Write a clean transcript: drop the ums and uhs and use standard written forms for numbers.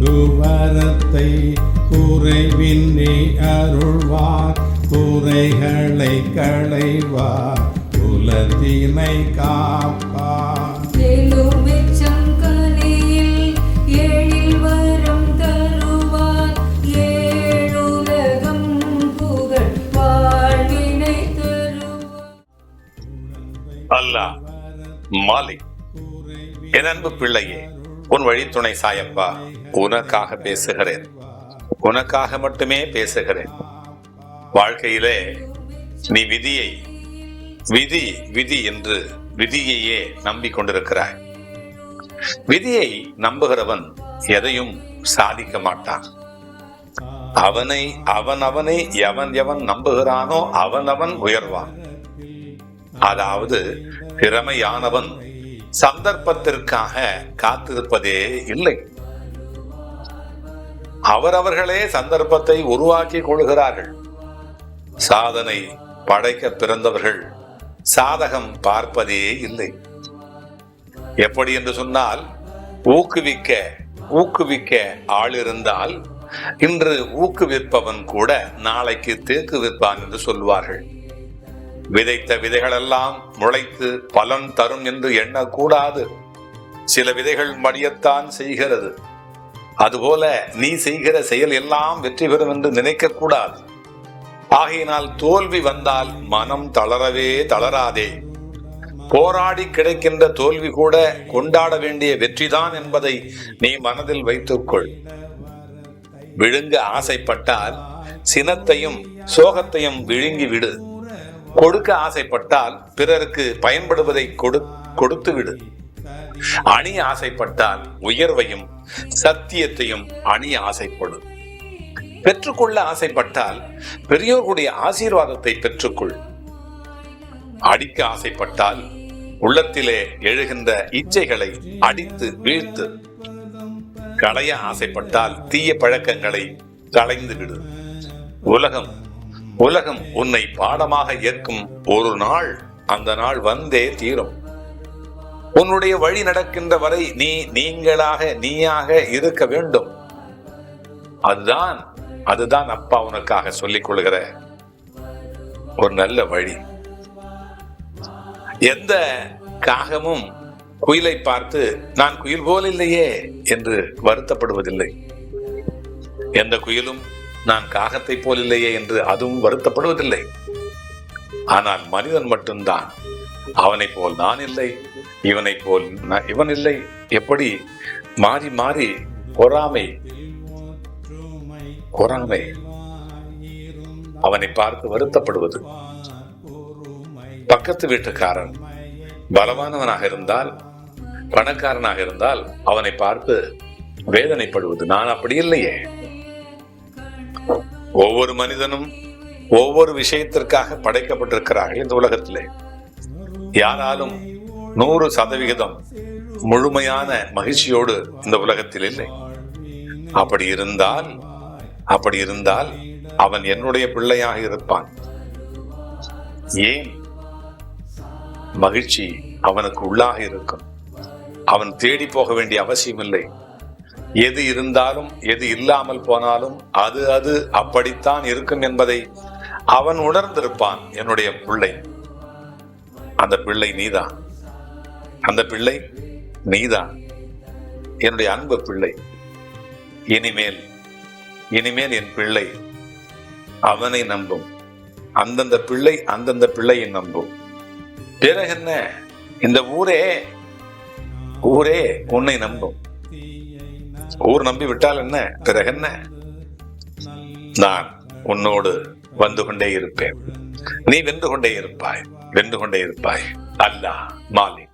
குவரத்தை குறைவின்றி அருள்வார், குறைகளை களைவார், குலத்தினை காப்பார். அல்லாஹ் மாலிக். என் அன்பு பிள்ளையே, உன் வழித்துணை சாயப்பா உனக்காக பேசுகிறேன், உனக்காக மட்டுமே பேசுகிறேன். வாழ்க்கையிலே நீ விதியை விதி விதி என்று விதியையே நம்பிக்கொண்டிருக்கிறாய். விதியை நம்புகிறவன் எதையும் சாதிக்க மாட்டான். அவனை எவன் எவன் நம்புகிறானோ அவன் உயர்வான். அதாவது திறமையானவன் சந்தர்ப்பத்திற்காக காத்திருப்பதே இல்லை. அவரவர்களே சந்தர்ப்பத்தை உருவாக்கி கொள்கிறார்கள். சாதனை படைக்க பிறந்தவர்கள் சாதகம் பார்ப்பதே இல்லை. எப்படி என்று சொன்னால், ஊக்குவிக்க ஆள் இருந்தால் இன்று ஊக்குவிப்பவன் கூட நாளைக்கு தேக்கு விற்பான் என்று சொல்வார்கள். விதைத்த விதைகளெல்லாம் முளைத்து பலன் தரும் என்று எண்ணக்கூடாது. சில விதைகள் மடியத்தான் செய்கிறது. அதுபோல நீ செய்கிற செயல் எல்லாம் வெற்றி பெறும் என்று நினைக்க கூடாது. ஆகையினால் தோல்வி வந்தால் மனம் தளரவே தளராதே. போராடி கிடைக்கின்ற தோல்வி கூட கொண்டாட வேண்டிய வெற்றிதான் என்பதை நீ மனதில் வைத்துக்கொள். விழுங்க ஆசைப்பட்டால் சினத்தையும் சோகத்தையும் விழுங்கி விடு. கொடுக்க ஆசைப்பட்டால் பிறருக்கு பயன்படுவதை கொடுத்து விடு. அணிய ஆசைப்பட்டால் உயர்வையும் சத்தியத்தையும் அணிய ஆசைப்படு. பெற்றுக்கொள்ள ஆசைப்பட்டால் பெரியோர்களுடைய ஆசீர்வாதத்தை பெற்றுக்கொள். அடிக்க ஆசைப்பட்டால் உள்ளத்திலே எழுகின்ற இச்சைகளை அடித்து வீழ்த்து. களைய ஆசைப்பட்டால் தீய பழக்கங்களை களைந்து விடு. உலகம் உன்னை பாடமாக ஏற்கும் ஒரு நாள், அந்த நாள் வந்தே தீரும். உன்னுடைய வழி நடக்கின்ற வரை நீயாக இருக்க வேண்டும். அதுதான் அப்பா உனக்காக சொல்லிக் கொள்கிற ஒரு நல்ல வழி. எந்த காகமும் குயிலை பார்த்து நான் குயில் போல் இல்லையே என்று வருத்தப்படுவதில்லை. எந்த குயிலும் நான் காகத்தை போல் இல்லையே என்று அதுவும் வருத்தப்படுவதில்லை. ஆனால் மனிதன் மட்டும்தான் அவனை போல் நான் இல்லை, இவனை போல் இவன் இல்லை, எப்படி மாறி மாறி பொறாமை அவனை பார்த்து வருத்தப்படுவது. பக்கத்து வீட்டுக்காரன் பலவானவனாக இருந்தால், பணக்காரனாக இருந்தால் அவனை பார்த்து வேதனைப்படுவது. நான் அப்படி இல்லையே. ஒவ்வொரு மனிதனும் ஒவ்வொரு விஷயத்திற்காக படைக்கப்பட்டிருக்கிறார்கள். இந்த உலகத்திலே யாராலும் 100% முழுமையான மகிழ்ச்சியோடு இந்த உலகத்தில் இல்லை. அப்படி இருந்தால் அவன் என்னுடைய பிள்ளையாக இருப்பான். ஏன்? மகிழ்ச்சி அவனுக்கு உள்ளாக இருக்கும். அவன் தேடி போக வேண்டிய அவசியம் இல்லை. எது இருந்தாலும் எது இல்லாமல் போனாலும் அது அப்படித்தான் இருக்கும் என்பதை அவன் உணர்ந்திருப்பான். என்னுடைய பிள்ளை, அந்த பிள்ளை நீதான், அந்த பிள்ளை நீதான், என்னுடைய அன்பு பிள்ளை. இனிமேல் என் பிள்ளை அவனை நம்பும். அந்தந்த பிள்ளையை நம்பும். பிறகு என்ன? இந்த ஊரே உன்னை நம்பும். ஊர் நம்பி விட்டால் என்ன? பிறகு என்ன? நான் உன்னோடு வந்து கொண்டே இருப்பேன். நீ வென்று கொண்டே இருப்பாய். அல்லாஹ் மாலிக்.